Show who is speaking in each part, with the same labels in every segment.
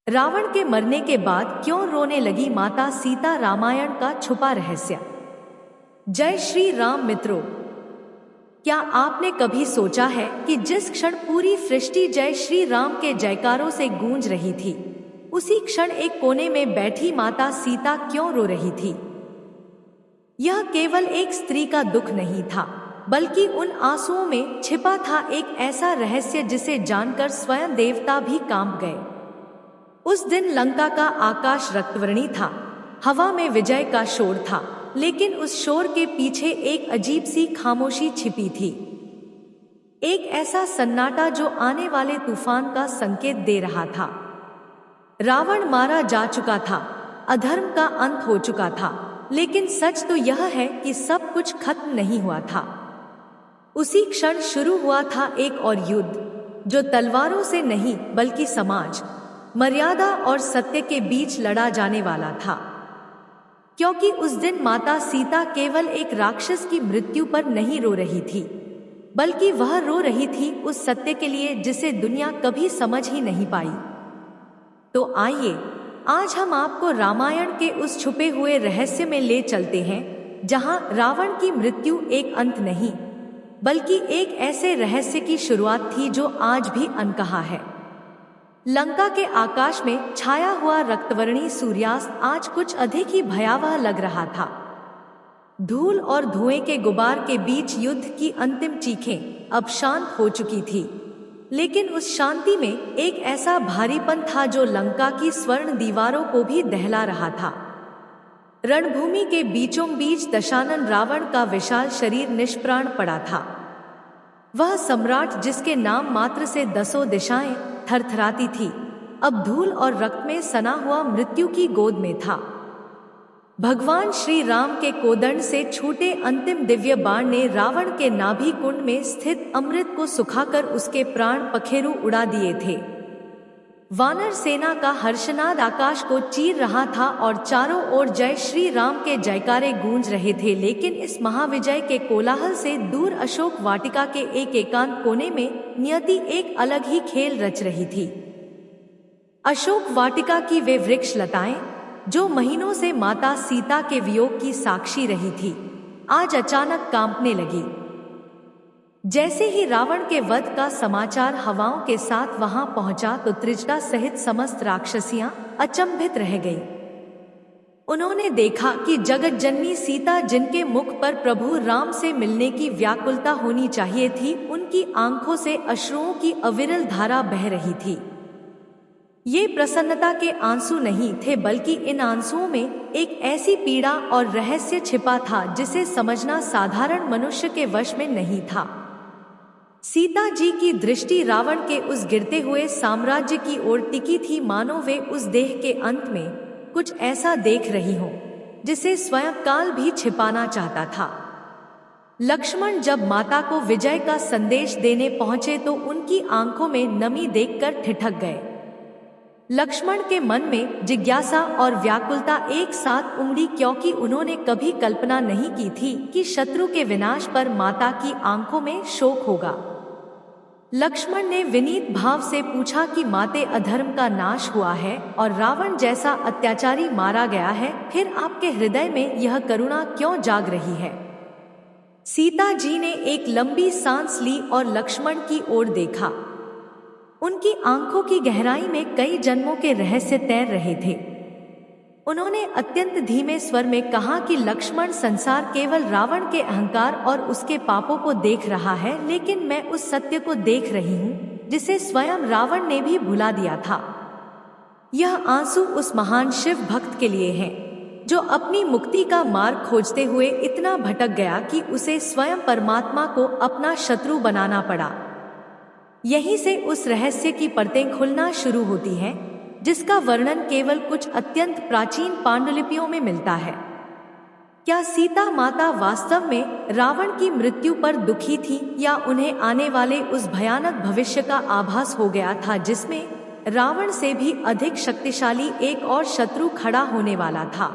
Speaker 1: रावण के मरने के बाद क्यों रोने लगी माता सीता, रामायण का छुपा रहस्य। जय श्री राम मित्रों, क्या आपने कभी सोचा है कि जिस क्षण पूरी सृष्टि जय श्री राम के जयकारों से गूंज रही थी, उसी क्षण एक कोने में बैठी माता सीता क्यों रो रही थी। यह केवल एक स्त्री का दुख नहीं था, बल्कि उन आंसुओं में छिपा था एक ऐसा रहस्य जिसे जानकर स्वयं देवता भी कांप गए। उस दिन लंका का आकाश रक्तवर्णी था, हवा में विजय का शोर था, लेकिन उस शोर के पीछे एक अजीब सी खामोशी छिपी थी। एक ऐसा सन्नाटा जो आने वाले तूफान का संकेत दे रहा था। रावण मारा जा चुका था, अधर्म का अंत हो चुका था, लेकिन सच तो यह है कि सब कुछ खत्म नहीं हुआ था। उसी क्षण शुरू हुआ था एक और युद्ध, जो तलवारों से नहीं बल्कि समाज, मर्यादा और सत्य के बीच लड़ा जाने वाला था। क्योंकि उस दिन माता सीता केवल एक राक्षस की मृत्यु पर नहीं रो रही थी, बल्कि वह रो रही थी उस सत्य के लिए जिसे दुनिया कभी समझ ही नहीं पाई। तो आइए आज हम आपको रामायण के उस छुपे हुए रहस्य में ले चलते हैं, जहां रावण की मृत्यु एक अंत नहीं, बल्कि एक ऐसे रहस्य की शुरुआत थी जो आज भी अनकहा है। लंका के आकाश में छाया हुआ रक्तवर्णी सूर्यास्त आज कुछ अधिक ही भयावह लग रहा था। धूल और धुएं के गुबार के बीच युद्ध की अंतिम चीखें अब शांत हो चुकी थी, लेकिन उस शांति में एक ऐसा भारीपन था जो लंका की स्वर्ण दीवारों को भी दहला रहा था। रणभूमि के बीचों बीच दशानन रावण का विशाल शरीर निष्प्राण पड़ा था। वह सम्राट जिसके नाम मात्र से दसों दिशाएं थरथराती थी, अब धूल और रक्त में सना हुआ मृत्यु की गोद में था। भगवान श्री राम के कोदंड से छूटे अंतिम दिव्य बाण ने रावण के नाभि कुंड में स्थित अमृत को सुखाकर उसके प्राण पखेरु उड़ा दिए थे। वानर सेना का हर्षनाद आकाश को चीर रहा था और चारों ओर जय श्री राम के जयकारे गूंज रहे थे। लेकिन इस महाविजय के कोलाहल से दूर अशोक वाटिका के एक एकांत कोने में नियति एक अलग ही खेल रच रही थी। अशोक वाटिका की वे वृक्ष लताएं, जो महीनों से माता सीता के वियोग की साक्षी रही थी, आज अचानक कांपने लगी। जैसे ही रावण के वध का समाचार हवाओं के साथ वहां पहुंचा तो त्रिजटा सहित समस्त राक्षसियां अचंभित रह गईं। उन्होंने देखा कि जगत जननी सीता, जिनके मुख पर प्रभु राम से मिलने की व्याकुलता होनी चाहिए थी, उनकी आंखों से अश्रुओं की अविरल धारा बह रही थी। ये प्रसन्नता के आंसू नहीं थे, बल्कि इन आंसुओं में एक ऐसी पीड़ा और रहस्य छिपा था जिसे समझना साधारण मनुष्य के वश में नहीं था। सीता जी की दृष्टि रावण के उस गिरते हुए साम्राज्य की ओर टिकी थी, मानो वे उस देह के अंत में कुछ ऐसा देख रही हों जिसे स्वयं काल भी छिपाना चाहता था। लक्ष्मण जब माता को विजय का संदेश देने पहुंचे तो उनकी आंखों में नमी देखकर ठिठक गए। लक्ष्मण के मन में जिज्ञासा और व्याकुलता एक साथ उमड़ी, क्योंकि उन्होंने कभी कल्पना नहीं की थी कि शत्रु के विनाश पर माता की आंखों में शोक होगा। लक्ष्मण ने विनीत भाव से पूछा कि माते, अधर्म का नाश हुआ है और रावण जैसा अत्याचारी मारा गया है, फिर आपके हृदय में यह करुणा क्यों जाग रही है। सीता जी ने एक लंबी सांस ली और लक्ष्मण की ओर देखा। उनकी आंखों की गहराई में कई जन्मों के रहस्य तैर रहे थे। उन्होंने अत्यंत धीमे स्वर में कहा कि लक्ष्मण, संसार केवल रावण के अहंकार और उसके पापों को देख रहा है, लेकिन मैं उस सत्य को देख रही हूँ जिसे स्वयं रावण ने भी भुला दिया था। यह आंसू उस महान शिव भक्त के लिए हैं, जो अपनी मुक्ति का मार्ग खोजते हुए इतना भटक गया कि उसे स्वयं परमात्मा को अपना शत्रु बनाना पड़ा। यहीं से उस रहस्य की परतें खुलना शुरू होती हैं, जिसका वर्णन केवल कुछ अत्यंत प्राचीन पांडुलिपियों में मिलता है। क्या सीता माता वास्तव में रावण की मृत्यु पर दुखी थी, या उन्हें आने वाले उस भयानक भविष्य का आभास हो गया था जिसमें रावण से भी अधिक शक्तिशाली एक और शत्रु खड़ा होने वाला था।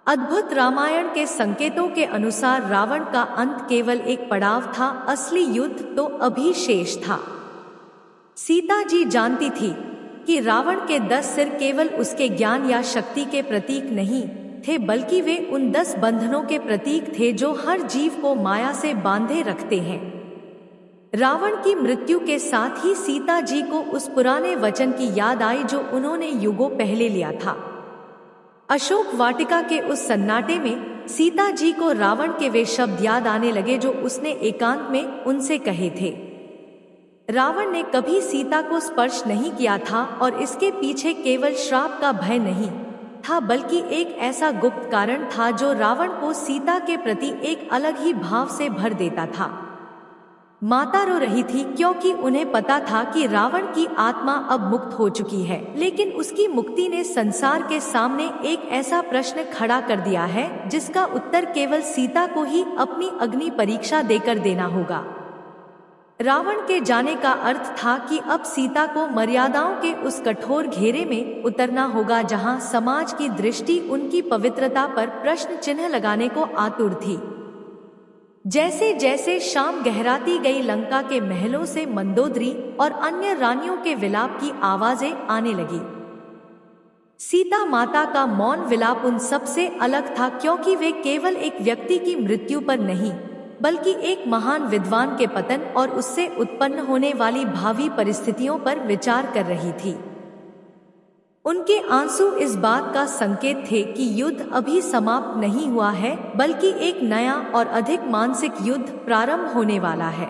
Speaker 1: अद्भुत रामायण के संकेतों के अनुसार रावण का अंत केवल एक पड़ाव था, असली युद्ध तो अभी शेष था। सीता जी जानती थी कि रावण के 10 सिर केवल उसके ज्ञान या शक्ति के प्रतीक नहीं थे, बल्कि वे उन 10 बंधनों के प्रतीक थे जो हर जीव को माया से बांधे रखते हैं। रावण की मृत्यु के साथ ही सीता जी को उस पुराने वचन की याद आई जो उन्होंने युगों पहले लिया था। अशोक वाटिका के उस सन्नाटे में सीता जी को रावण के वे शब्द याद आने लगे जो उसने एकांत में उनसे कहे थे। रावण ने कभी सीता को स्पर्श नहीं किया था और इसके पीछे केवल श्राप का भय नहीं था, बल्कि एक ऐसा गुप्त कारण था जो रावण को सीता के प्रति एक अलग ही भाव से भर देता था। माता रो रही थी क्योंकि उन्हें पता था कि रावण की आत्मा अब मुक्त हो चुकी है, लेकिन उसकी मुक्ति ने संसार के सामने एक ऐसा प्रश्न खड़ा कर दिया है जिसका उत्तर केवल सीता को ही अपनी अग्नि परीक्षा देकर देना होगा। रावण के जाने का अर्थ था कि अब सीता को मर्यादाओं के उस कठोर घेरे में उतरना होगा जहां समाज की दृष्टि उनकी पवित्रता पर प्रश्न चिन्ह लगाने को आतुर थी। जैसे जैसे शाम गहराती गई, लंका के महलों से मंदोदरी और अन्य रानियों के विलाप की आवाजें आने लगी। सीता माता का मौन विलाप उन सबसे अलग था, क्योंकि वे केवल एक व्यक्ति की मृत्यु पर नहीं, बल्कि एक महान विद्वान के पतन और उससे उत्पन्न होने वाली भावी परिस्थितियों पर विचार कर रही थी। उनके आंसू इस बात का संकेत थे कि युद्ध अभी समाप्त नहीं हुआ है, बल्कि एक नया और अधिक मानसिक युद्ध प्रारंभ होने वाला है।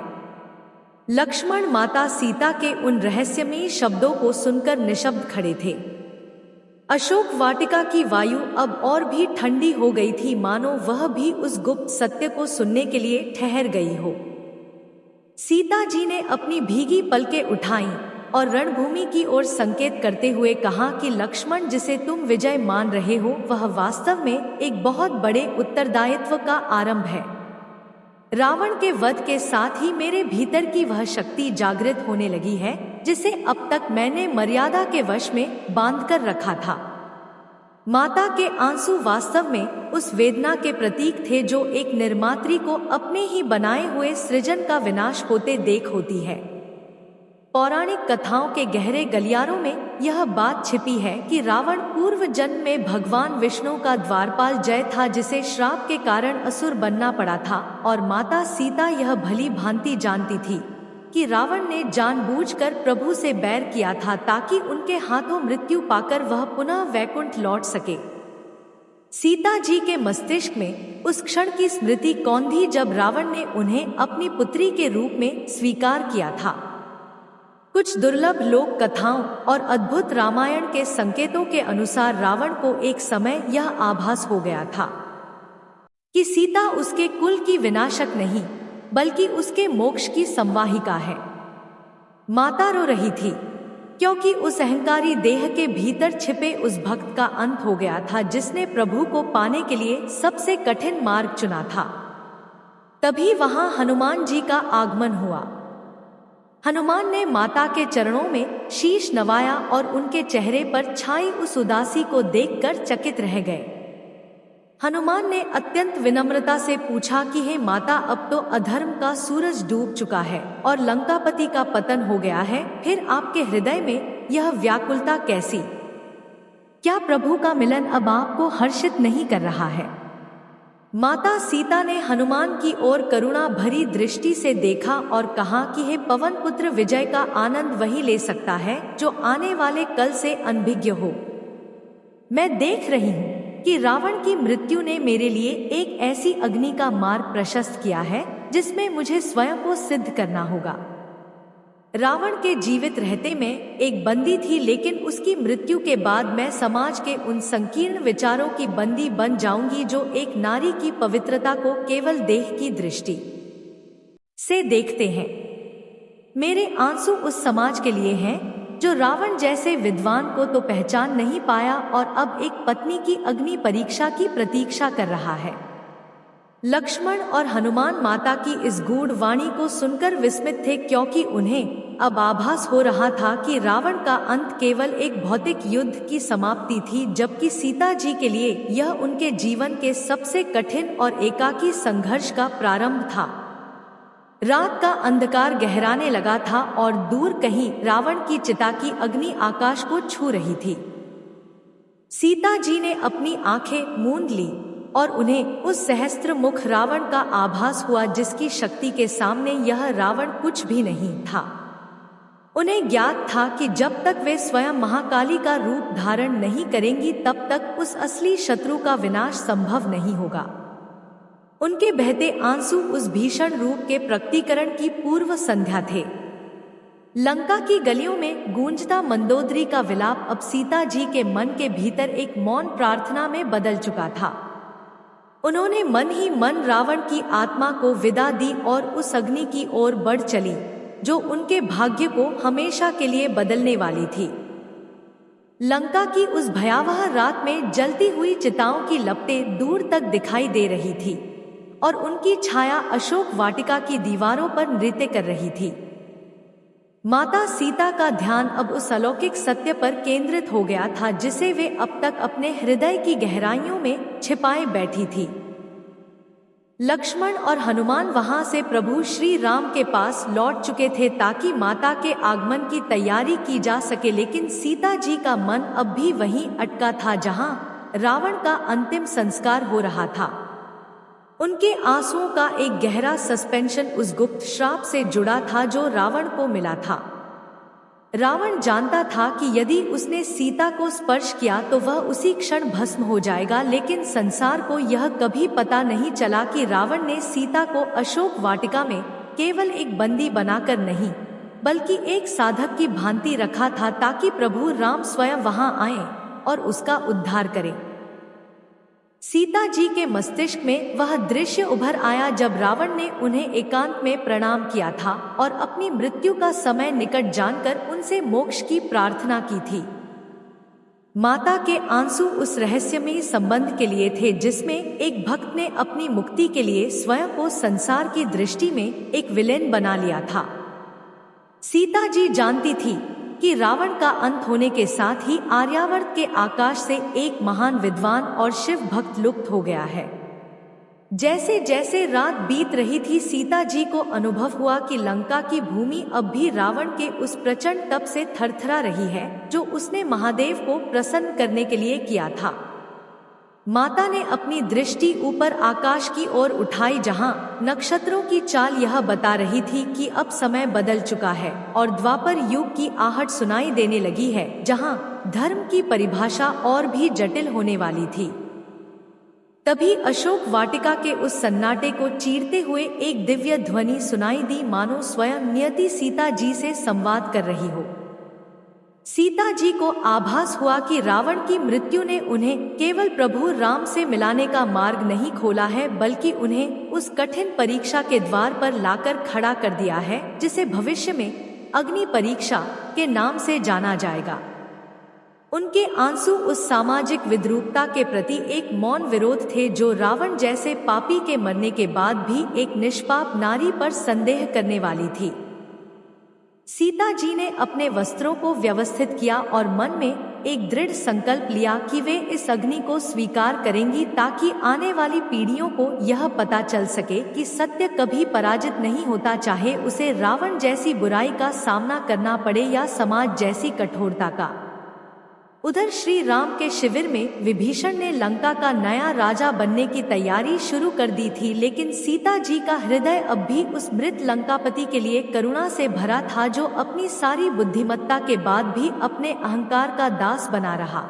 Speaker 1: लक्ष्मण माता सीता के उन रहस्यमयी शब्दों को सुनकर निशब्द खड़े थे। अशोक वाटिका की वायु अब और भी ठंडी हो गई थी, मानो वह भी उस गुप्त सत्य को सुनने के लिए ठहर गई हो। सीता जी ने अपनी भीगी पलकें उठाईं और रणभूमि की ओर संकेत करते हुए कहा कि लक्ष्मण, जिसे तुम विजय मान रहे हो, वह वास्तव में एक बहुत बड़े उत्तरदायित्व का आरंभ है। रावण के वध के साथ ही मेरे भीतर की वह शक्ति जागृत होने लगी है जिसे अब तक मैंने मर्यादा के वश में बांधकर रखा था। माता के आंसू वास्तव में उस वेदना के प्रतीक थे जो एक निर्मात्री को अपने ही बनाए हुए सृजन का विनाश होते देख होती है। पौराणिक कथाओं के गहरे गलियारों में यह बात छिपी है कि रावण पूर्व जन्म में भगवान विष्णु का द्वारपाल जय था, जिसे श्राप के कारण असुर बनना पड़ा था, और माता सीता यह भली भांति जानती थी कि रावण ने जानबूझकर प्रभु से बैर किया था ताकि उनके हाथों मृत्यु पाकर वह पुनः वैकुंठ लौट सके। सीता जी के मस्तिष्क में उस क्षण की स्मृति कौंधी जब रावण ने उन्हें अपनी पुत्री के रूप में स्वीकार किया था। कुछ दुर्लभ लोक कथाओं और अद्भुत रामायण के संकेतों के अनुसार रावण को एक समय यह आभास हो गया था कि सीता उसके कुल की विनाशक नहीं, बल्कि उसके मोक्ष की संवाहिका है। माता रो रही थी क्योंकि उस अहंकारी देह के भीतर छिपे उस भक्त का अंत हो गया था जिसने प्रभु को पाने के लिए सबसे कठिन मार्ग चुना था। तभी वहां हनुमान जी का आगमन हुआ। हनुमान ने माता के चरणों में शीश नवाया और उनके चेहरे पर छाई उस उदासी को देखकर चकित रह गए। हनुमान ने अत्यंत विनम्रता से पूछा कि हे माता, अब तो अधर्म का सूरज डूब चुका है और लंकापति का पतन हो गया है, फिर आपके हृदय में यह व्याकुलता कैसी? क्या प्रभु का मिलन अब आपको हर्षित नहीं कर रहा है? माता सीता ने हनुमान की ओर करुणा भरी दृष्टि से देखा और कहा कि हे पवन पुत्र, विजय का आनंद वही ले सकता है जो आने वाले कल से अनभिज्ञ हो। मैं देख रही हूँ कि रावण की मृत्यु ने मेरे लिए एक ऐसी अग्नि का मार्ग प्रशस्त किया है जिसमें मुझे स्वयं को सिद्ध करना होगा। रावण के जीवित रहते मैं एक बंदी थी, लेकिन उसकी मृत्यु के बाद मैं समाज के उन संकीर्ण विचारों की बंदी बन जाऊंगी जो एक नारी की पवित्रता को केवल देह की दृष्टि से देखते हैं। मेरे आंसू उस समाज के लिए हैं जो रावण जैसे विद्वान को तो पहचान नहीं पाया और अब एक पत्नी की अग्नि परीक्षा की प्रतीक्षा कर रहा है। लक्ष्मण और हनुमान माता की इस गूढ़ वाणी को सुनकर विस्मित थे, क्योंकि उन्हें अब आभास हो रहा था कि रावण का अंत केवल एक भौतिक युद्ध की समाप्ति थी, जबकि सीता जी के लिए यह उनके जीवन के सबसे कठिन और एकाकी संघर्ष का प्रारंभ था। रात का अंधकार गहराने लगा था और दूर कहीं रावण की चिता की अग्नि आकाश को छू रही थी। सीता जी ने अपनी आंखें मूंद ली और उन्हें उस सहस्त्र मुख रावण का आभास हुआ, जिसकी शक्ति के सामने यह रावण कुछ भी नहीं था। उन्हें ज्ञात था कि जब तक वे स्वयं महाकाली का रूप धारण नहीं करेंगी तब तक उस असली शत्रु का विनाश संभव नहीं होगा। उनके बहते आंसू उस भीषण रूप के प्रकटीकरण की पूर्व संध्या थे। लंका की गलियों में गूंजता मंदोदरी का विलाप अब सीता जी के मन के भीतर एक मौन प्रार्थना में बदल चुका था। उन्होंने मन ही मन रावण की आत्मा को विदा दी और उस अग्नि की ओर बढ़ चली जो उनके भाग्य को हमेशा के लिए बदलने वाली थी। लंका की उस भयावह रात में जलती हुई चिताओं की लपटें दूर तक दिखाई दे रही थी और उनकी छाया अशोक वाटिका की दीवारों पर नृत्य कर रही थी। माता सीता का ध्यान अब उस अलौकिक सत्य पर केंद्रित हो गया था जिसे वे अब तक अपने हृदय की गहराइयों में छिपाए बैठी थी। लक्ष्मण और हनुमान वहां से प्रभु श्री राम के पास लौट चुके थे ताकि माता के आगमन की तैयारी की जा सके, लेकिन सीता जी का मन अब भी वहीं अटका था जहां रावण का अंतिम संस्कार हो रहा था। उनके आंसुओं का एक गहरा सस्पेंशन उस गुप्त श्राप से जुड़ा था जो रावण को मिला था। रावण जानता था कि यदि उसने सीता को स्पर्श किया तो वह उसी क्षण भस्म हो जाएगा, लेकिन संसार को यह कभी पता नहीं चला कि रावण ने सीता को अशोक वाटिका में केवल एक बंदी बनाकर नहीं बल्कि एक साधक की भांति रखा था ताकि प्रभु राम स्वयं वहां आए और उसका उद्धार करें। सीता जी के मस्तिष्क में वह दृश्य उभर आया जब रावण ने उन्हें एकांत में प्रणाम किया था और अपनी मृत्यु का समय निकट जानकर उनसे मोक्ष की प्रार्थना की थी। माता के आंसू उस रहस्यमयी संबंध के लिए थे जिसमें एक भक्त ने अपनी मुक्ति के लिए स्वयं को संसार की दृष्टि में एक विलेन बना लिया था। सीता जी जानती थी कि रावण का अंत होने के साथ ही आर्यावर्त के आकाश से एक महान विद्वान और शिव भक्त लुप्त हो गया है। जैसे जैसे रात बीत रही थी सीता जी को अनुभव हुआ कि लंका की भूमि अब भी रावण के उस प्रचंड तप से थरथरा रही है जो उसने महादेव को प्रसन्न करने के लिए किया था। माता ने अपनी दृष्टि ऊपर आकाश की ओर उठाई जहां नक्षत्रों की चाल यह बता रही थी कि अब समय बदल चुका है और द्वापर युग की आहट सुनाई देने लगी है, जहां धर्म की परिभाषा और भी जटिल होने वाली थी। तभी अशोक वाटिका के उस सन्नाटे को चीरते हुए एक दिव्य ध्वनि सुनाई दी, मानो स्वयं नियति सीता जी से संवाद कर रही हो। सीता जी को आभास हुआ कि रावण की मृत्यु ने उन्हें केवल प्रभु राम से मिलाने का मार्ग नहीं खोला है बल्कि उन्हें उस कठिन परीक्षा के द्वार पर लाकर खड़ा कर दिया है जिसे भविष्य में अग्नि परीक्षा के नाम से जाना जाएगा। उनके आंसू उस सामाजिक विद्रूपता के प्रति एक मौन विरोध थे जो रावण जैसे पापी के मरने के बाद भी एक निष्पाप नारी पर संदेह करने वाली थी। सीता जी ने अपने वस्त्रों को व्यवस्थित किया और मन में एक दृढ़ संकल्प लिया कि वे इस अग्नि को स्वीकार करेंगी ताकि आने वाली पीढ़ियों को यह पता चल सके कि सत्य कभी पराजित नहीं होता, चाहे उसे रावण जैसी बुराई का सामना करना पड़े या समाज जैसी कठोरता का। उधर श्री राम के शिविर में विभीषण ने लंका का नया राजा बनने की तैयारी शुरू कर दी थी, लेकिन सीता जी का हृदय अब भी उस मृत लंकापति के लिए करुणा से भरा था जो अपनी सारी बुद्धिमत्ता के बाद भी अपने अहंकार का दास बना रहा।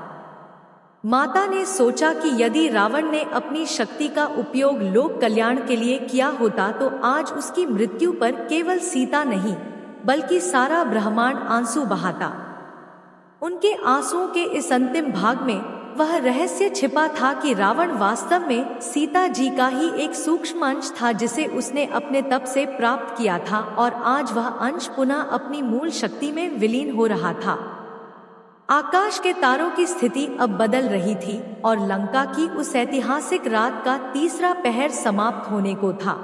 Speaker 1: माता ने सोचा कि यदि रावण ने अपनी शक्ति का उपयोग लोक कल्याण के लिए किया होता तो आज उसकी मृत्यु पर केवल सीता नहीं बल्कि सारा ब्रह्मांड आंसू बहाता। उनके आंसुओं के इस अंतिम भाग में वह रहस्य छिपा था कि रावण वास्तव में सीता जी का ही एक सूक्ष्म अंश था जिसे उसने अपने तप से प्राप्त किया था और आज वह अंश पुनः अपनी मूल शक्ति में विलीन हो रहा था। आकाश के तारों की स्थिति अब बदल रही थी और लंका की उस ऐतिहासिक रात का तीसरा पहर समाप्त होने को था।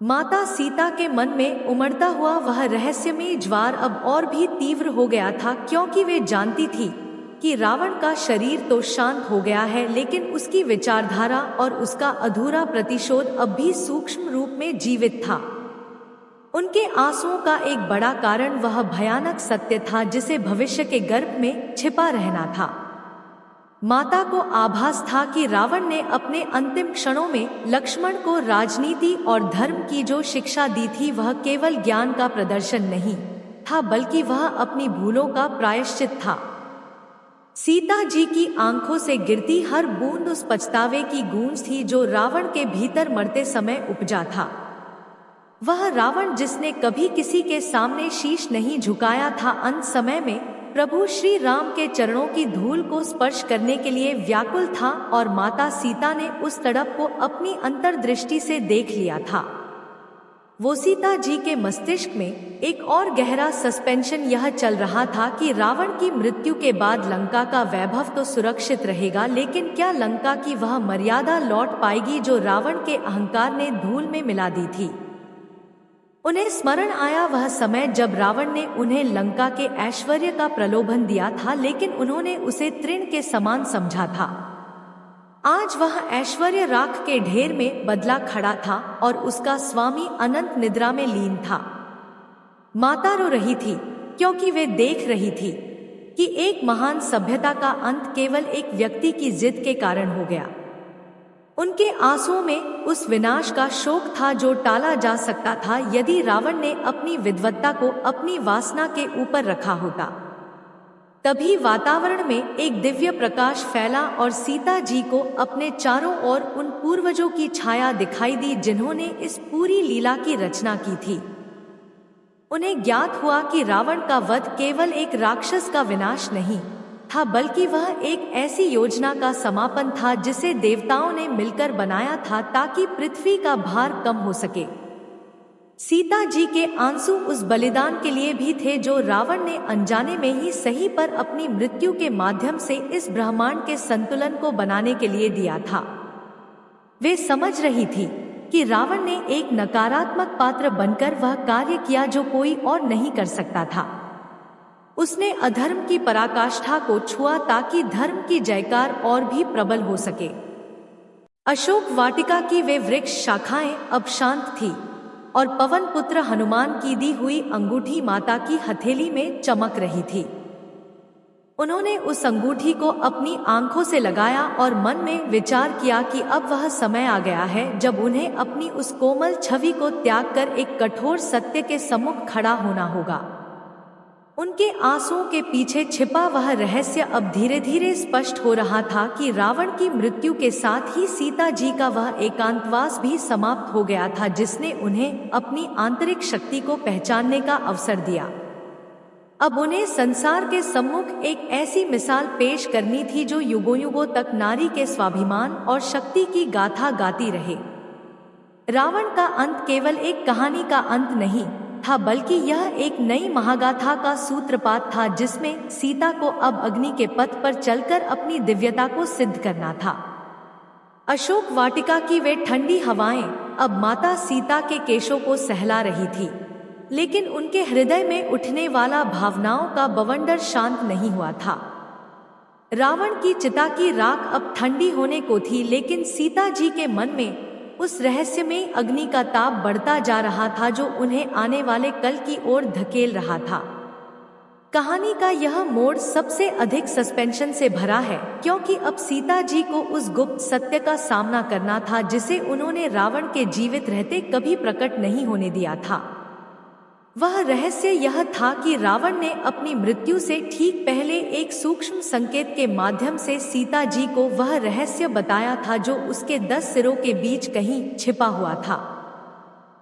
Speaker 1: माता सीता के मन में उमड़ता हुआ वह रहस्यमयी ज्वार अब और भी तीव्र हो गया था, क्योंकि वे जानती थी कि रावण का शरीर तो शांत हो गया है लेकिन उसकी विचारधारा और उसका अधूरा प्रतिशोध अब भी सूक्ष्म रूप में जीवित था। उनके आंसुओं का एक बड़ा कारण वह भयानक सत्य था जिसे भविष्य के गर्भ में छिपा रहना था। माता को आभास था कि रावण ने अपने अंतिम क्षणों में लक्ष्मण को राजनीति और धर्म की जो शिक्षा दी थी वह केवल ज्ञान का प्रदर्शन नहीं था, बल्कि वह अपनी भूलों का प्रायश्चित था। सीता जी की आंखों से गिरती हर बूंद उस पछतावे की गूंज थी जो रावण के भीतर मरते समय उपजा था। वह रावण जिसने कभी किसी के सामने शीश नहीं झुकाया था, अंत समय में प्रभु श्री राम के चरणों की धूल को स्पर्श करने के लिए व्याकुल था, और माता सीता ने उस तड़प को अपनी अंतर्दृष्टि से देख लिया था। वो सीता जी के मस्तिष्क में एक और गहरा सस्पेंशन यह चल रहा था कि रावण की मृत्यु के बाद लंका का वैभव तो सुरक्षित रहेगा, लेकिन क्या लंका की वह मर्यादा लौट पाएगी जो रावण के अहंकार ने धूल में मिला दी थी। उन्हें स्मरण आया वह समय जब रावण ने उन्हें लंका के ऐश्वर्य का प्रलोभन दिया था, लेकिन उन्होंने उसे तृण के समान समझा था। आज वह ऐश्वर्य राख के ढेर में बदला खड़ा था और उसका स्वामी अनंत निद्रा में लीन था। माता रो रही थी क्योंकि वे देख रही थी कि एक महान सभ्यता का अंत केवल एक व्यक्ति की जिद के कारण हो गया। उनके आंसुओं में उस विनाश का शोक था जो टाला जा सकता था यदि रावण ने अपनी विद्वत्ता को अपनी वासना के ऊपर रखा होता। तभी वातावरण में एक दिव्य प्रकाश फैला और सीता जी को अपने चारों ओर उन पूर्वजों की छाया दिखाई दी जिन्होंने इस पूरी लीला की रचना की थी। उन्हें ज्ञात हुआ कि रावण का वध केवल एक राक्षस का विनाश नहीं था, बल्कि वह एक ऐसी योजना का समापन था जिसे देवताओं ने मिलकर बनाया था ताकि पृथ्वी का भार कम हो सके। सीता जी के आंसू उस बलिदान के लिए भी थे जो रावण ने अनजाने में ही सही पर अपनी मृत्यु के माध्यम से इस ब्रह्मांड के संतुलन को बनाने के लिए दिया था। वे समझ रही थी कि रावण ने एक नकारात्मक पात्र बनकर वह कार्य किया जो कोई और नहीं कर सकता था। उसने अधर्म की पराकाष्ठा को छुआ ताकि धर्म की जयकार और भी प्रबल हो सके। अशोक वाटिका की वे वृक्ष शाखाएं अब शांत थी और पवन पुत्र हनुमान की दी हुई अंगूठी माता की हथेली में चमक रही थी। उन्होंने उस अंगूठी को अपनी आंखों से लगाया और मन में विचार किया कि अब वह समय आ गया है जब उन्हें अपनी उस कोमल छवि को त्याग कर एक कठोर सत्य के सम्मुख खड़ा होना होगा। उनके आंसुओं के पीछे छिपा वह रहस्य अब धीरे धीरे स्पष्ट हो रहा था कि रावण की मृत्यु के साथ ही सीता जी का वह एकांतवास भी समाप्त हो गया था जिसने उन्हें अपनी आंतरिक शक्ति को पहचानने का अवसर दिया। अब उन्हें संसार के सम्मुख एक ऐसी मिसाल पेश करनी थी जो युगों युगों तक नारी के स्वाभिमान और शक्ति की गाथा गाती रहे। रावण का अंत केवल एक कहानी का अंत नहीं था, बल्कि यह एक नई महागाथा का सूत्रपात था जिसमें सीता को अब अग्नि के पथ पर चलकर अपनी दिव्यता को सिद्ध करना था। अशोक वाटिका की वे ठंडी हवाएं अब माता सीता के केशों को सहला रही थी, लेकिन उनके हृदय में उठने वाला भावनाओं का बवंडर शांत नहीं हुआ था। रावण की चिता की राख अब ठंडी होने को थी, लेकिन सीता जी के मन में उस रहस्य में अग्नि का ताप बढ़ता जा रहा था जो उन्हें आने वाले कल की ओर धकेल रहा था। कहानी का यह मोड़ सबसे अधिक सस्पेंशन से भरा है क्योंकि अब सीता जी को उस गुप्त सत्य का सामना करना था जिसे उन्होंने रावण के जीवित रहते कभी प्रकट नहीं होने दिया था। वह रहस्य यह था कि रावण ने अपनी मृत्यु से ठीक पहले एक सूक्ष्म संकेत के माध्यम से सीता जी को वह रहस्य बताया था जो उसके 10 सिरों के बीच कहीं छिपा हुआ था।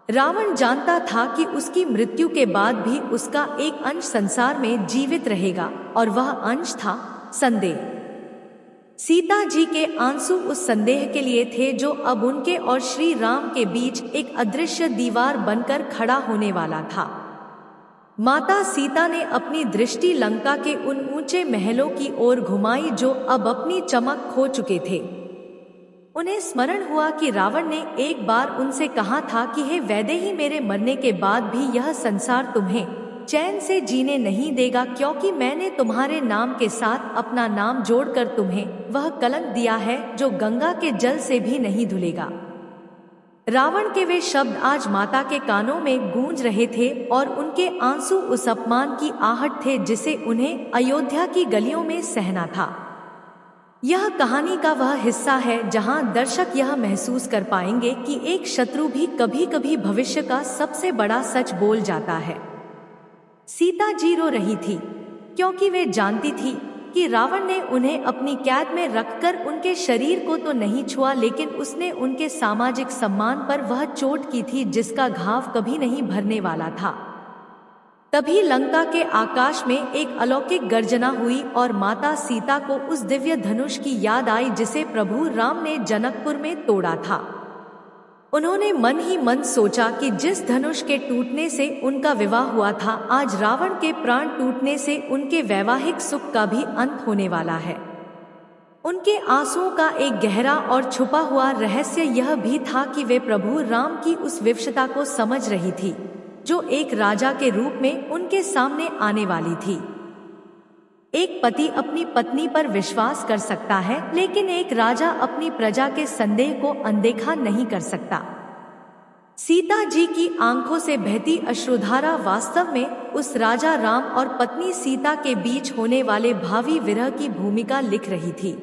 Speaker 1: रावण जानता था कि उसकी मृत्यु के बाद भी उसका एक अंश संसार में जीवित रहेगा और वह अंश था संदेह। सीता जी के आंसू उस संदेह के लिए थे जो अब उनके और श्री राम के बीच एक अदृश्य दीवार बनकर खड़ा होने वाला था। माता सीता ने अपनी दृष्टि लंका के उन ऊंचे महलों की ओर घुमाई जो अब अपनी चमक खो चुके थे। उन्हें स्मरण हुआ कि रावण ने एक बार उनसे कहा था कि हे वैदेही, मेरे मरने के बाद भी यह संसार तुम्हें चैन से जीने नहीं देगा क्योंकि मैंने तुम्हारे नाम के साथ अपना नाम जोड़कर तुम्हें वह कलंक दिया है जो गंगा के जल से भी नहीं धुलेगा। रावण के वे शब्द आज माता के कानों में गूंज रहे थे और उनके आंसू उस अपमान की आहट थे जिसे उन्हें अयोध्या की गलियों में सहना था। यह कहानी का वह हिस्सा है जहां दर्शक यह महसूस कर पाएंगे कि एक शत्रु भी कभी कभी भविष्य का सबसे बड़ा सच बोल जाता है। सीता जी रो रही थी क्योंकि वे जानती थी कि रावण ने उन्हें अपनी कैद में रखकर उनके शरीर को तो नहीं छुआ, लेकिन उसने उनके सामाजिक सम्मान पर वह चोट की थी जिसका घाव कभी नहीं भरने वाला था। तभी लंका के आकाश में एक अलौकिक गर्जना हुई और माता सीता को उस दिव्य धनुष की याद आई जिसे प्रभु राम ने जनकपुर में तोड़ा था। उन्होंने मन ही मन सोचा कि जिस धनुष के टूटने से उनका विवाह हुआ था, आज रावण के प्राण टूटने से उनके वैवाहिक सुख का भी अंत होने वाला है। उनके आंसुओं का एक गहरा और छुपा हुआ रहस्य यह भी था कि वे प्रभु राम की उस विवशता को समझ रही थी जो एक राजा के रूप में उनके सामने आने वाली थी। एक पति अपनी पत्नी पर विश्वास कर सकता है, लेकिन एक राजा अपनी प्रजा के संदेह को अनदेखा नहीं कर सकता। सीता जी की आंखों से बहती अश्रुधारा वास्तव में उस राजा राम और पत्नी सीता के बीच होने वाले भावी विरह की भूमिका लिख रही थी।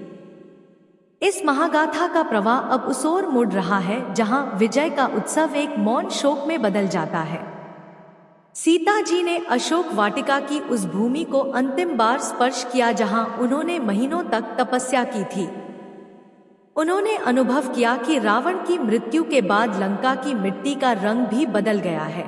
Speaker 1: इस महागाथा का प्रवाह अब उस ओर मुड़ रहा है जहां विजय का उत्सव एक मौन शोक में बदल जाता है। सीता जी ने अशोक वाटिका की उस भूमि को अंतिम बार स्पर्श किया जहां उन्होंने महीनों तक तपस्या की थी। उन्होंने अनुभव किया कि रावण की मृत्यु के बाद लंका की मिट्टी का रंग भी बदल गया है।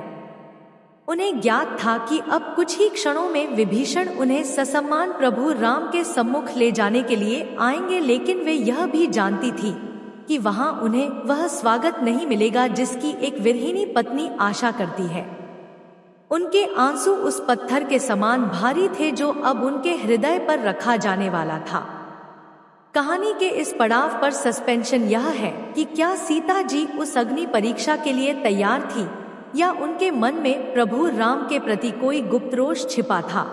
Speaker 1: उन्हें ज्ञात था कि अब कुछ ही क्षणों में विभीषण उन्हें ससम्मान प्रभु राम के सम्मुख ले जाने के लिए आएंगे, लेकिन वे यह भी जानती थी कि वहां उन्हें वह स्वागत नहीं मिलेगा जिसकी एक विरहिणी पत्नी आशा करती है। उनके आंसू उस पत्थर के समान भारी थे जो अब उनके हृदय पर रखा जाने वाला था। कहानी के इस पड़ाव पर सस्पेंशन यह है कि क्या सीता जी उस अग्नि परीक्षा के लिए तैयार थी या उनके मन में प्रभु राम के प्रति कोई गुप्त रोष छिपा था।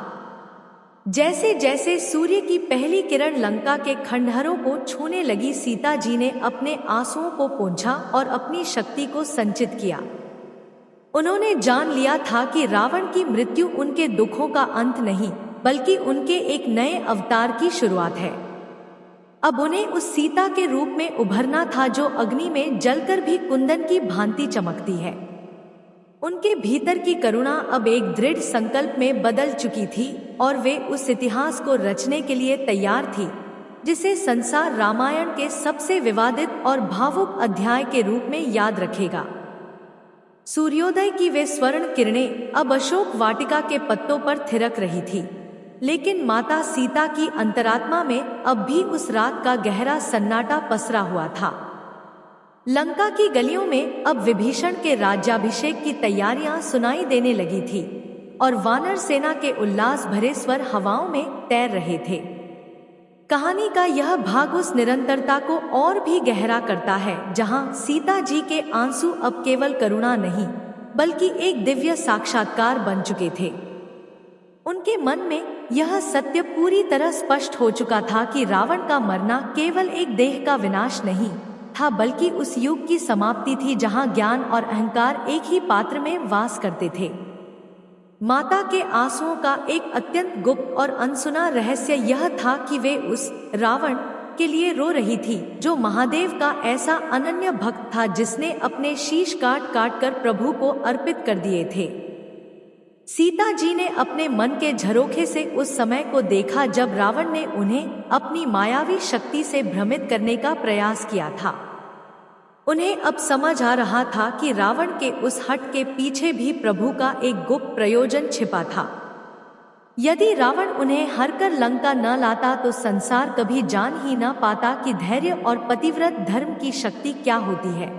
Speaker 1: जैसे जैसे सूर्य की पहली किरण लंका के खंडहरों को छूने लगी, सीता जी ने अपने आंसुओं को पोंछा और अपनी शक्ति को संचित किया। उन्होंने जान लिया था कि रावण की मृत्यु उनके दुखों का अंत नहीं, बल्कि उनके एक नए अवतार की शुरुआत है। अब उन्हें उस सीता के रूप में उभरना था जो अग्नि में जलकर भी कुंदन की भांति चमकती है। उनके भीतर की करुणा अब एक दृढ़ संकल्प में बदल चुकी थी और वे उस इतिहास को रचने के लिए तैयार थी जिसे संसार रामायण के सबसे विवादित और भावुक अध्याय के रूप में याद रखेगा। सूर्योदय की वे स्वर्ण किरणें अब अशोक वाटिका के पत्तों पर थिरक रही थी, लेकिन माता सीता की अंतरात्मा में अब भी उस रात का गहरा सन्नाटा पसरा हुआ था। लंका की गलियों में अब विभीषण के राज्याभिषेक की तैयारियां सुनाई देने लगी थी और वानर सेना के उल्लास भरे स्वर हवाओं में तैर रहे थे। कहानी का यह भाग उस निरंतरता को और भी गहरा करता है जहां सीता जी के आंसू अब केवल करुणा नहीं बल्कि एक दिव्य साक्षात्कार बन चुके थे। उनके मन में यह सत्य पूरी तरह स्पष्ट हो चुका था कि रावण का मरना केवल एक देह का विनाश नहीं था, बल्कि उस युग की समाप्ति थी जहां ज्ञान और अहंकार एक ही पात्र में वास करते थे। माता के आंसुओं का एक अत्यंत गुप्त और अनसुना रहस्य यह था कि वे उस रावण के लिए रो रही थी जो महादेव का ऐसा अनन्य भक्त था जिसने अपने शीश काट काट कर प्रभु को अर्पित कर दिए थे। सीता जी ने अपने मन के झरोखे से उस समय को देखा जब रावण ने उन्हें अपनी मायावी शक्ति से भ्रमित करने का प्रयास किया था। उन्हें अब समझ आ रहा था कि रावण के उस हट के पीछे भी प्रभु का एक गुप्त प्रयोजन छिपा था। यदि रावण उन्हें हर कर लंका न लाता तो संसार कभी जान ही न पाता कि धैर्य और पतिव्रत धर्म की शक्ति क्या होती है।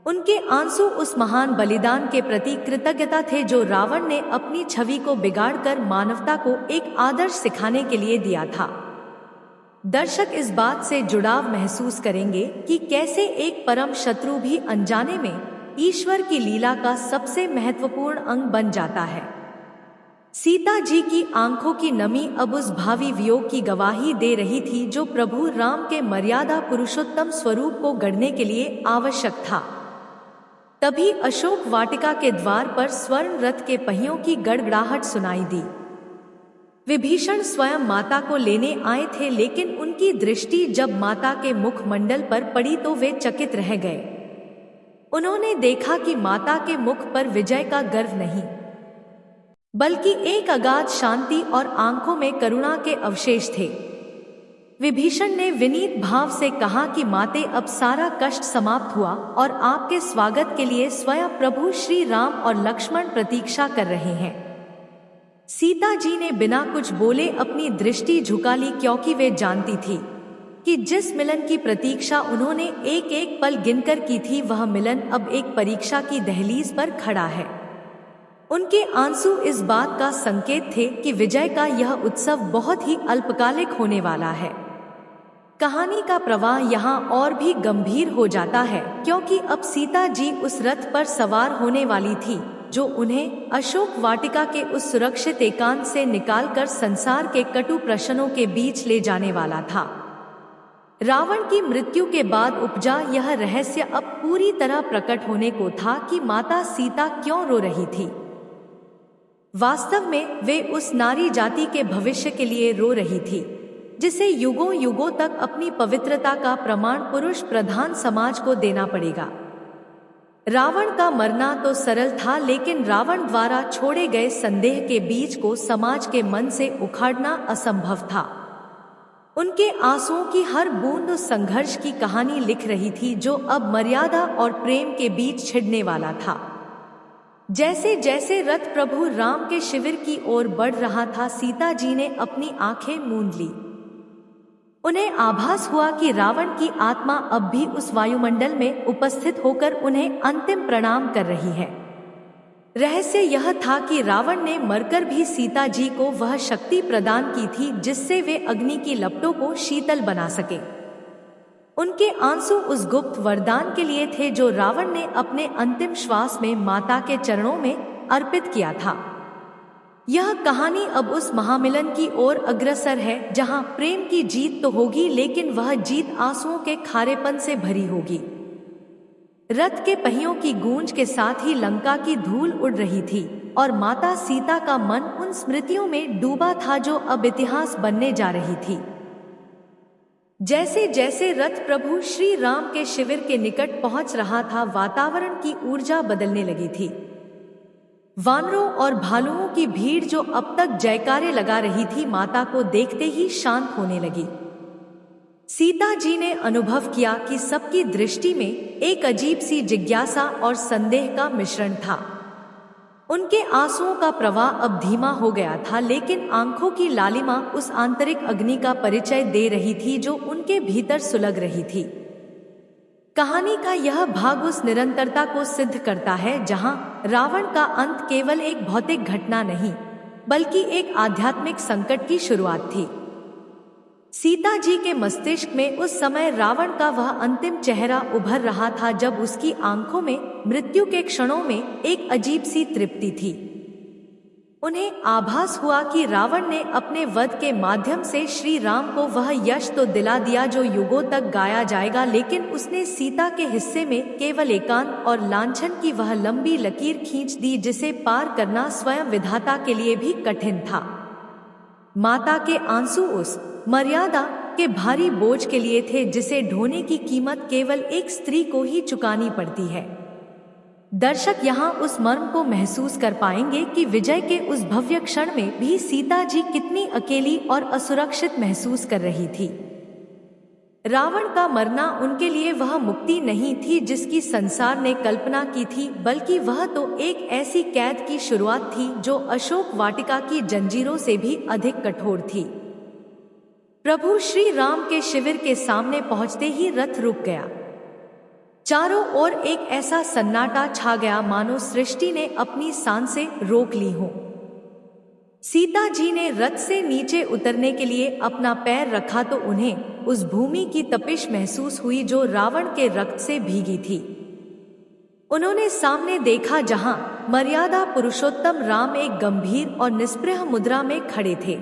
Speaker 1: उनके आंसू उस महान बलिदान के प्रति कृतज्ञता थे जो रावण ने अपनी छवि को बिगाड़कर मानवता को एक आदर्श सिखाने के लिए दिया था। दर्शक इस बात से जुड़ाव महसूस करेंगे कि कैसे एक परम शत्रु भी अनजाने में ईश्वर की लीला का सबसे महत्वपूर्ण अंग बन जाता है। सीता जी की आंखों की नमी अब उस भावी वियोग की गवाही दे रही थी जो प्रभु राम के मर्यादा पुरुषोत्तम स्वरूप को गढ़ने के लिए आवश्यक था। तभी अशोक वाटिका के द्वार पर स्वर्ण रथ के पहियों की गड़गड़ाहट सुनाई दी। विभीषण स्वयं माता को लेने आए थे, लेकिन उनकी दृष्टि जब माता के मुखमंडल पर पड़ी तो वे चकित रह गए। उन्होंने देखा कि माता के मुख पर विजय का गर्व नहीं, बल्कि एक अगाध शांति और आंखों में करुणा के अवशेष थे। विभीषण ने विनीत भाव से कहा कि माते, अब सारा कष्ट समाप्त हुआ और आपके स्वागत के लिए स्वयं प्रभु श्री राम और लक्ष्मण प्रतीक्षा कर रहे हैं। सीता जी ने बिना कुछ बोले अपनी दृष्टि झुका ली, क्योंकि वे जानती थी कि जिस मिलन की प्रतीक्षा उन्होंने एक एक पल गिनकर की थी, वह मिलन अब एक परीक्षा की दहलीज पर खड़ा है। उनके आंसू इस बात का संकेत थे कि विजय का यह उत्सव बहुत ही अल्पकालिक होने वाला है। कहानी का प्रवाह यहाँ और भी गंभीर हो जाता है, क्योंकि अब सीता जी उस रथ पर सवार होने वाली थी जो उन्हें अशोक वाटिका के उस सुरक्षित एकांत से निकालकर संसार के कटु प्रश्नों के बीच ले जाने वाला था। रावण की मृत्यु के बाद उपजा यह रहस्य अब पूरी तरह प्रकट होने को था कि माता सीता क्यों रो रही थी। वास्तव में वे उस नारी जाति के भविष्य के लिए रो रही थी, जिसे युगों युगों तक अपनी पवित्रता का प्रमाण पुरुष प्रधान समाज को देना पड़ेगा। रावण का मरना तो सरल था, लेकिन रावण द्वारा छोड़े गए संदेह के बीज को समाज के मन से उखाड़ना असंभव था। उनके आंसुओं की हर बूंद उस संघर्ष की कहानी लिख रही थी जो अब मर्यादा और प्रेम के बीच छिड़ने वाला था। जैसे जैसे रथ प्रभु राम के शिविर की ओर बढ़ रहा था, सीता जी ने अपनी आंखें मूंद ली। उन्हें आभास हुआ कि रावण की आत्मा अब भी उस वायुमंडल में उपस्थित होकर उन्हें अंतिम प्रणाम कर रही है। रहस्य यह था कि रावण ने मरकर भी सीता जी को वह शक्ति प्रदान की थी जिससे वे अग्नि की लपटों को शीतल बना सके। उनके आंसू उस गुप्त वरदान के लिए थे जो रावण ने अपने अंतिम श्वास में माता के चरणों में अर्पित किया था। यह कहानी अब उस महामिलन की ओर अग्रसर है जहां प्रेम की जीत तो होगी, लेकिन वह जीत आंसुओं के खारेपन से भरी होगी। रथ के पहियों की गूंज के साथ ही लंका की धूल उड़ रही थी और माता सीता का मन उन स्मृतियों में डूबा था जो अब इतिहास बनने जा रही थी। जैसे जैसे रथ प्रभु श्री राम के शिविर के निकट पहुंच रहा था, वातावरण की ऊर्जा बदलने लगी थी। वानरों और भालुओं की भीड़ जो अब तक जयकारे लगा रही थी, माता को देखते ही शांत होने लगी। सीता जी ने अनुभव किया कि सबकी दृष्टि में एक अजीब सी जिज्ञासा और संदेह का मिश्रण था। उनके आंसुओं का प्रवाह अब धीमा हो गया था, लेकिन आंखों की लालिमा उस आंतरिक अग्नि का परिचय दे रही थी जो उनके भीतर सुलग रही थी। कहानी का यह भाग उस निरंतरता को सिद्ध करता है जहां रावण का अंत केवल एक भौतिक घटना नहीं, बल्कि एक आध्यात्मिक संकट की शुरुआत थी। सीता जी के मस्तिष्क में उस समय रावण का वह अंतिम चेहरा उभर रहा था जब उसकी आंखों में मृत्यु के क्षणों में एक अजीब सी तृप्ति थी। उन्हें आभास हुआ कि रावण ने अपने वध के माध्यम से श्री राम को वह यश तो दिला दिया जो युगों तक गाया जाएगा, लेकिन उसने सीता के हिस्से में केवल एकांत और लांछन की वह लंबी लकीर खींच दी जिसे पार करना स्वयं विधाता के लिए भी कठिन था। माता के आंसू उस मर्यादा के भारी बोझ के लिए थे जिसे ढोने की कीमत केवल एक स्त्री को ही चुकानी पड़ती है। दर्शक यहाँ उस मर्म को महसूस कर पाएंगे कि विजय के उस भव्य क्षण में भी सीता जी कितनी अकेली और असुरक्षित महसूस कर रही थी। रावण का मरना उनके लिए वह मुक्ति नहीं थी जिसकी संसार ने कल्पना की थी, बल्कि वह तो एक ऐसी कैद की शुरुआत थी जो अशोक वाटिका की जंजीरों से भी अधिक कठोर थी। प्रभु श्री राम के शिविर के सामने पहुंचते ही रथ रुक गया। चारों ओर एक ऐसा सन्नाटा छा गया मानो सृष्टि ने अपनी सांसें रोक ली हों। सीता जी ने रथ से नीचे उतरने के लिए अपना पैर रखा तो उन्हें उस भूमि की तपिश महसूस हुई जो रावण के रक्त से भीगी थी। उन्होंने सामने देखा जहां मर्यादा पुरुषोत्तम राम एक गंभीर और निस्पृह मुद्रा में खड़े थे।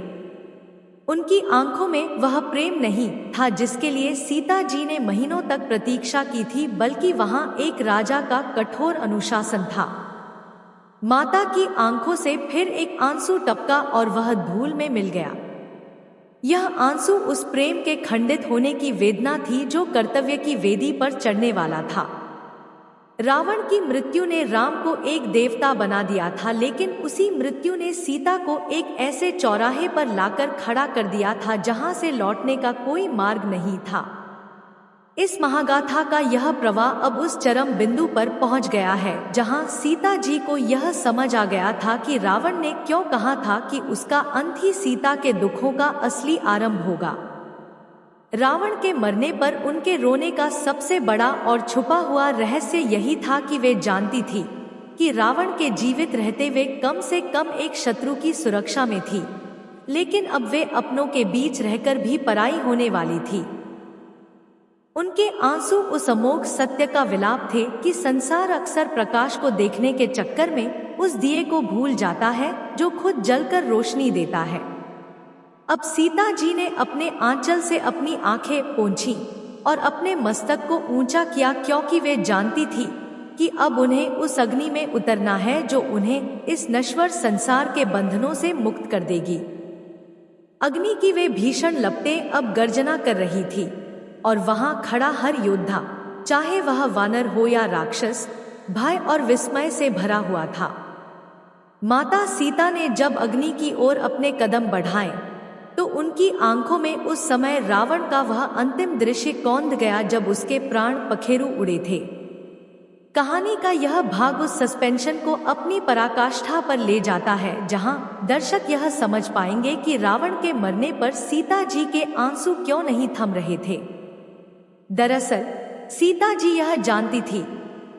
Speaker 1: उनकी आंखों में वह प्रेम नहीं था जिसके लिए सीता जी ने महीनों तक प्रतीक्षा की थी, बल्कि वहां एक राजा का कठोर अनुशासन था। माता की आंखों से फिर एक आंसू टपका और वह धूल में मिल गया। यह आंसू उस प्रेम के खंडित होने की वेदना थी जो कर्तव्य की वेदी पर चढ़ने वाला था। रावण की मृत्यु ने राम को एक देवता बना दिया था, लेकिन उसी मृत्यु ने सीता को एक ऐसे चौराहे पर लाकर खड़ा कर दिया था जहां से लौटने का कोई मार्ग नहीं था। इस महागाथा का यह प्रवाह अब उस चरम बिंदु पर पहुंच गया है जहां सीता जी को यह समझ आ गया था कि रावण ने क्यों कहा था कि उसका अंत ही सीता के दुखों का असली आरंभ होगा। रावण के मरने पर उनके रोने का सबसे बड़ा और छुपा हुआ रहस्य यही था कि वे जानती थी कि रावण के जीवित रहते वे कम से कम एक शत्रु की सुरक्षा में थी, लेकिन अब वे अपनों के बीच रहकर भी पराई होने वाली थी। उनके आंसू उस अमोघ सत्य का विलाप थे कि संसार अक्सर प्रकाश को देखने के चक्कर में उस दिए को भूल जाता है जो खुद जलकर रोशनी देता है। अब सीता जी ने अपने आंचल से अपनी आंखें पोंछी और अपने मस्तक को ऊंचा किया, क्योंकि वे जानती थी कि अब उन्हें उस अग्नि में उतरना है जो उन्हें इस नश्वर संसार के बंधनों से मुक्त कर देगी। अग्नि की वे भीषण लपटें अब गर्जना कर रही थी और वहां खड़ा हर योद्धा, चाहे वह वानर हो या राक्षस, भय और विस्मय से भरा हुआ था। माता सीता ने जब अग्नि की ओर अपने कदम बढ़ाए तो उनकी आंखों में उस समय रावण का वह अंतिम दृश्य कौंध गया जब उसके प्राण पखेरु उड़े थे। कहानी का यह भाग उस सस्पेंशन को अपनी पराकाष्ठा पर ले जाता है जहां दर्शक यह समझ पाएंगे कि रावण के मरने पर सीता जी के आंसू क्यों नहीं थम रहे थे। दरअसल सीता जी यह जानती थी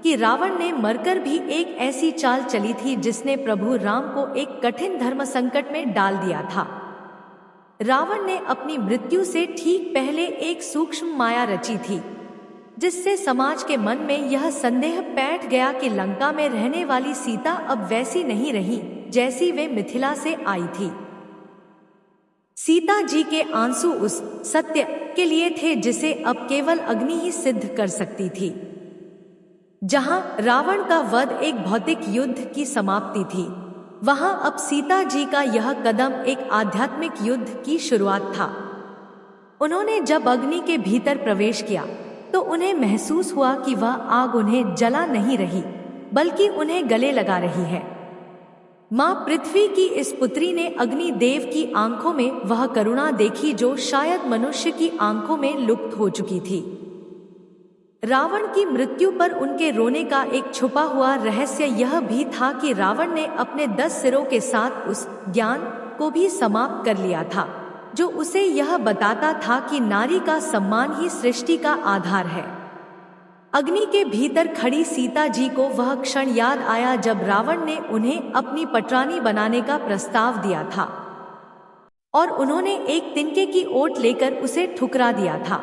Speaker 1: कि रावण ने मरकर भी एक ऐसी चाल चली थी जिसने प्रभु राम को एक कठिन धर्म संकट में डाल दिया था। रावण ने अपनी मृत्यु से ठीक पहले एक सूक्ष्म माया रची थी जिससे समाज के मन में यह संदेह बैठ गया कि लंका में रहने वाली सीता अब वैसी नहीं रही जैसी वे मिथिला से आई थी। सीता जी के आंसू उस सत्य के लिए थे जिसे अब केवल अग्नि ही सिद्ध कर सकती थी। जहां रावण का वध एक भौतिक युद्ध की समाप्ति थी, वहां अब सीता जी का यह कदम एक आध्यात्मिक युद्ध की शुरुआत था। उन्होंने जब अग्नि के भीतर प्रवेश किया तो उन्हें महसूस हुआ कि वह आग उन्हें जला नहीं रही बल्कि उन्हें गले लगा रही है। मां पृथ्वी की इस पुत्री ने अग्नि देव की आंखों में वह करुणा देखी जो शायद मनुष्य की आंखों में लुप्त हो चुकी थी। रावण की मृत्यु पर उनके रोने का एक छुपा हुआ रहस्य यह भी था कि रावण ने अपने 10 सिरों के साथ उस ज्ञान को भी समाप्त कर लिया था जो उसे यह बताता था कि नारी का सम्मान ही सृष्टि का आधार है। अग्नि के भीतर खड़ी सीता जी को वह क्षण याद आया जब रावण ने उन्हें अपनी पटरानी बनाने का प्रस्ताव दिया था और उन्होंने एक तिनके की ओट लेकर उसे ठुकरा दिया था।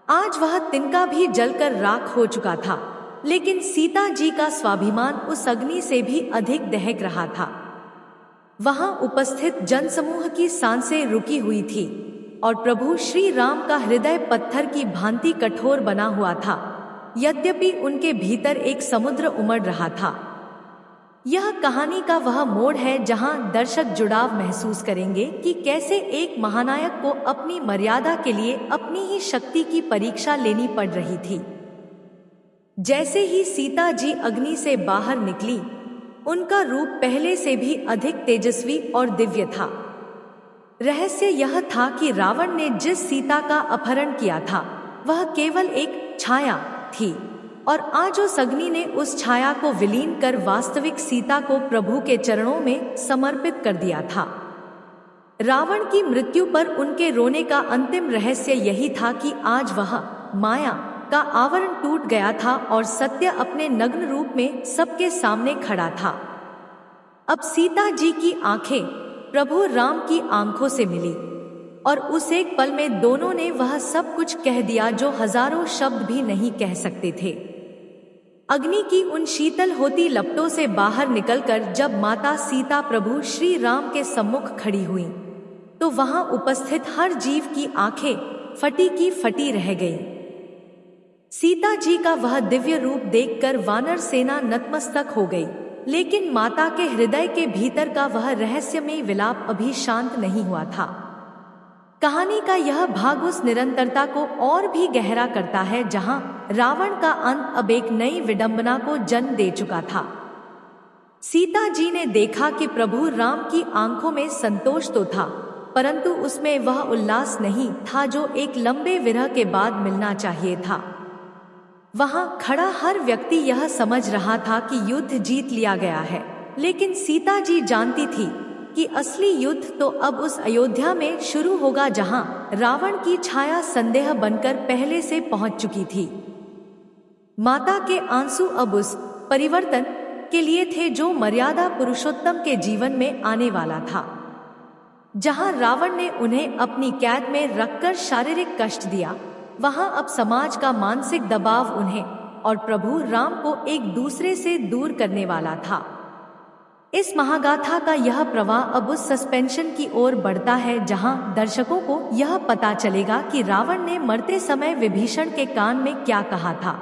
Speaker 1: आज वह तिनका भी जलकर राख हो चुका था, लेकिन सीता जी का स्वाभिमान उस अग्नि से भी अधिक दहक रहा था। वहां उपस्थित जनसमूह की सांसें रुकी हुई थी और प्रभु श्री राम का हृदय पत्थर की भांति कठोर बना हुआ था, यद्यपि उनके भीतर एक समुद्र उमड़ रहा था। यह कहानी का वह मोड़ है जहां दर्शक जुड़ाव महसूस करेंगे कि कैसे एक महानायक को अपनी मर्यादा के लिए अपनी ही शक्ति की परीक्षा लेनी पड़ रही थी। जैसे ही सीता जी अग्नि से बाहर निकली, उनका रूप पहले से भी अधिक तेजस्वी और दिव्य था। रहस्य यह था कि रावण ने जिस सीता का अपहरण किया था वह केवल एक छाया थी और आज उस अग्नि ने उस छाया को विलीन कर वास्तविक सीता को प्रभु के चरणों में समर्पित कर दिया था। रावण की मृत्यु पर उनके रोने का अंतिम रहस्य यही था कि आज वह माया का आवरण टूट गया था और सत्य अपने नग्न रूप में सबके सामने खड़ा था। अब सीता जी की आंखें प्रभु राम की आंखों से मिली और उस एक पल में दोनों ने वह सब कुछ कह दिया जो हजारों शब्द भी नहीं कह सकते थे। अग्नि की उन शीतल होती लपटों से बाहर निकलकर जब माता सीता प्रभु श्री राम के सम्मुख खड़ी हुई तो वहां उपस्थित हर जीव की आंखें फटी की फटी रह गईं। सीता जी का वह दिव्य रूप देखकर वानर सेना नतमस्तक हो गई, लेकिन माता के हृदय के भीतर का वह रहस्यमय विलाप अभी शांत नहीं हुआ था। कहानी का यह भाग उस निरंतरता को और भी गहरा करता है जहां रावण का अंत अब एक नई विडंबना को जन्म दे चुका था। सीता जी ने देखा कि प्रभु राम की आंखों में संतोष तो था, परंतु उसमें वह उल्लास नहीं था जो एक लंबे विरह के बाद मिलना चाहिए था। वहां खड़ा हर व्यक्ति यह समझ रहा था कि युद्ध जीत लिया गया है, लेकिन सीता जी जानती थी कि असली युद्ध तो अब उस अयोध्या में शुरू होगा जहां रावण की छाया संदेह बनकर पहले से पहुंच चुकी थी। माता के आंसू अब उस परिवर्तन के लिए थे जो मर्यादा पुरुषोत्तम के जीवन में आने वाला था। जहां रावण ने उन्हें अपनी कैद में रखकर शारीरिक कष्ट दिया, वहां अब समाज का मानसिक दबाव उन्हें और प्रभु राम को एक दूसरे से दूर करने वाला था। इस महागाथा का यह प्रवाह अब उस सस्पेंशन की ओर बढ़ता है जहां दर्शकों को यह पता चलेगा कि रावण ने मरते समय विभीषण के कान में क्या कहा था।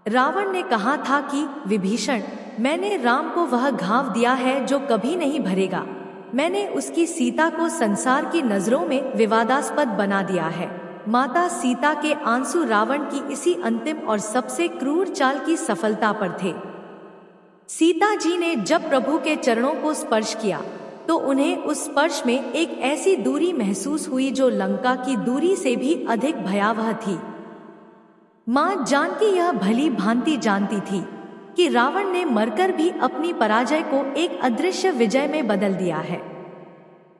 Speaker 1: रावण ने कहा था कि विभीषण, मैंने राम को वह घाव दिया है जो कभी नहीं भरेगा। मैंने उसकी सीता को संसार की नजरों में विवादास्पद बना दिया है। माता सीता के आंसू रावण की इसी अंतिम और सबसे क्रूर चाल की सफलता पर थे। सीता जी ने जब प्रभु के चरणों को स्पर्श किया तो उन्हें उस स्पर्श में एक ऐसी दूरी महसूस हुई जो लंका की दूरी से भी अधिक भयावह थी। मां जानकी यह भली भांति जानती थी कि रावण ने मरकर भी अपनी पराजय को एक अदृश्य विजय में बदल दिया है।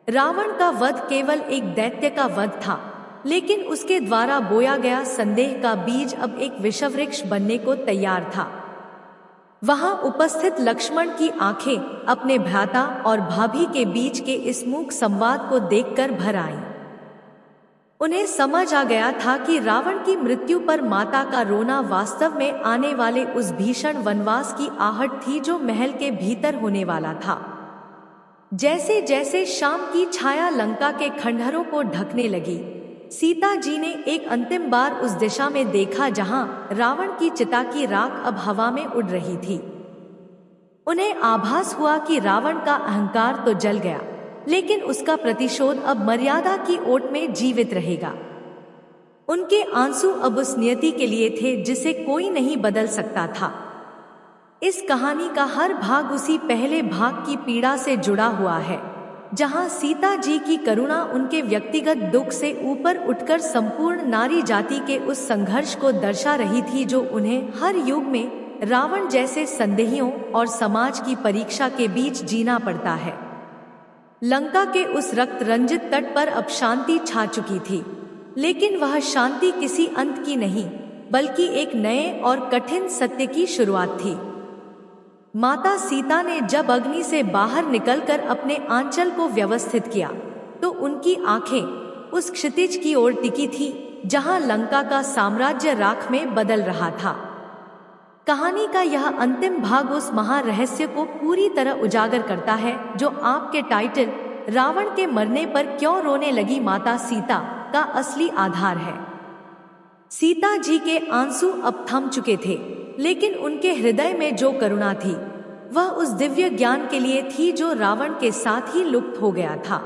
Speaker 1: रावण का वध केवल एक दैत्य का वध था, लेकिन उसके द्वारा बोया गया संदेह का बीज अब एक विषवृक्ष बनने को तैयार था। वहां उपस्थित लक्ष्मण की आंखें अपने भ्राता और भाभी के बीच के इस मूक संवाद को देखकर भर आईं। उन्हें समझ आ गया था कि रावण की मृत्यु पर माता का रोना वास्तव में आने वाले उस भीषण वनवास की आहट थी जो महल के भीतर होने वाला था। जैसे जैसे शाम की छाया लंका के खंडहरों को ढकने लगी, सीता जी ने एक अंतिम बार उस दिशा में देखा जहां रावण की चिता की राख अब हवा में उड़ रही थी। उन्हें आभास हुआ कि रावण का अहंकार तो जल गया, लेकिन उसका प्रतिशोध अब मर्यादा की ओट में जीवित रहेगा। उनके आंसू अब उस नियति के लिए थे जिसे कोई नहीं बदल सकता था। इस कहानी का हर भाग उसी पहले भाग की पीड़ा से जुड़ा हुआ है, जहां सीता जी की करुणा उनके व्यक्तिगत दुख से ऊपर उठकर संपूर्ण नारी जाति के उस संघर्ष को दर्शा रही थी जो उन्हें हर युग में रावण जैसे संदेहियों और समाज की परीक्षा के बीच जीना पड़ता है। लंका के उस रक्त रंजित तट पर अब शांति छा चुकी थी, लेकिन वह शांति किसी अंत की नहीं, बल्कि एक नए और कठिन सत्य की शुरुआत थी। माता सीता ने जब अग्नि से बाहर निकलकर अपने आंचल को व्यवस्थित किया, तो उनकी आंखें उस क्षितिज की ओर टिकी थी जहां लंका का साम्राज्य राख में बदल रहा था। कहानी का यह अंतिम भाग उस महारहस्य को पूरी तरह उजागर करता है जो आपके टाइटल रावण के मरने पर क्यों रोने लगी माता सीता का असली आधार है। सीता जी के आंसू अब थम चुके थे, लेकिन उनके हृदय में जो करुणा थी वह उस दिव्य ज्ञान के लिए थी जो रावण के साथ ही लुप्त हो गया था।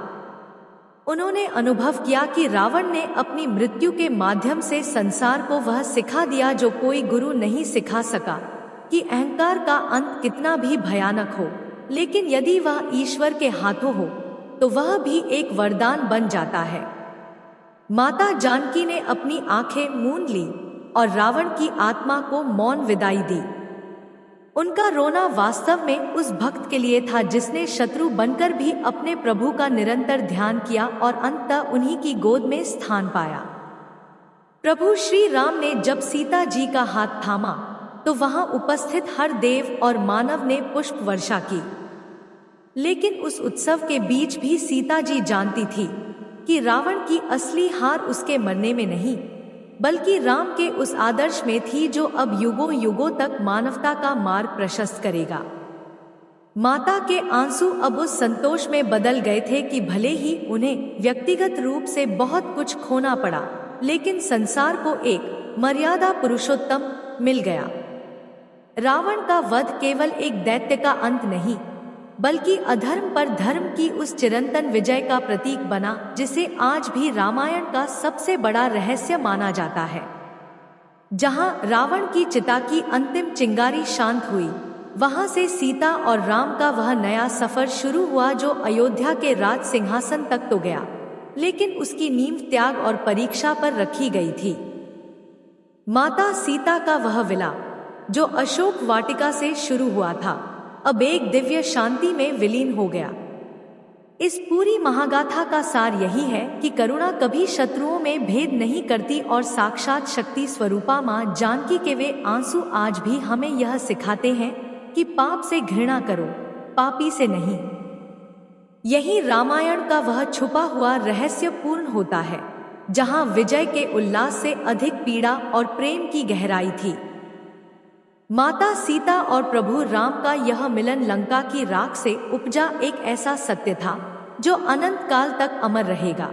Speaker 1: उन्होंने अनुभव किया कि रावण ने अपनी मृत्यु के माध्यम से संसार को वह सिखा दिया जो कोई गुरु नहीं सिखा सका, कि अहंकार का अंत कितना भी भयानक हो, लेकिन यदि वह ईश्वर के हाथों हो तो वह भी एक वरदान बन जाता है। माता जानकी ने अपनी आंखें मूंद ली और रावण की आत्मा को मौन विदाई दी। उनका रोना वास्तव में उस भक्त के लिए था जिसने शत्रु बनकर भी अपने प्रभु का निरंतर ध्यान किया और अंततः उन्हीं की गोद में स्थान पाया। प्रभु श्री राम ने जब सीता जी का हाथ थामा तो वहां उपस्थित हर देव और मानव ने पुष्प वर्षा की, लेकिन उस उत्सव के बीच भी सीता जी जानती थी कि रावण की असली हार उसके मरने में नहीं, बल्कि राम के उस आदर्श में थी जो अब युगों युगों तक मानवता का मार्ग प्रशस्त करेगा। माता के आंसू अब उस संतोष में बदल गए थे कि भले ही उन्हें व्यक्तिगत रूप से बहुत कुछ खोना पड़ा, लेकिन संसार को एक मर्यादा पुरुषोत्तम मिल गया। रावण का वध केवल एक दैत्य का अंत नहीं, बल्कि अधर्म पर धर्म की उस चिरंतन विजय का प्रतीक बना, जिसे आज भी रामायण का सबसे बड़ा रहस्य माना जाता है। जहां रावण की चिता की अंतिम चिंगारी शांत हुई, वहां से सीता और राम का वह नया सफर शुरू हुआ जो अयोध्या के राज सिंहासन तक तो गया, लेकिन उसकी नींव त्याग और परीक्षा पर रखी गई थी। माता सीता का वह विलाप जो अशोक वाटिका से शुरू हुआ था, अब एक दिव्य शांति में विलीन हो गया। इस पूरी महागाथा का सार यही है कि करुणा कभी शत्रुओं में भेद नहीं करती और साक्षात शक्ति स्वरूपा मां जानकी के वे आंसू आज भी हमें यह सिखाते हैं कि पाप से घृणा करो, पापी से नहीं। यही रामायण का वह छुपा हुआ रहस्य पूर्ण होता है, जहां विजय के उल्लास से अधिक पीड़ा और प्रेम की गहराई थी। माता सीता और प्रभु राम का यह मिलन लंका की राख से उपजा एक ऐसा सत्य था जो अनंत काल तक अमर रहेगा।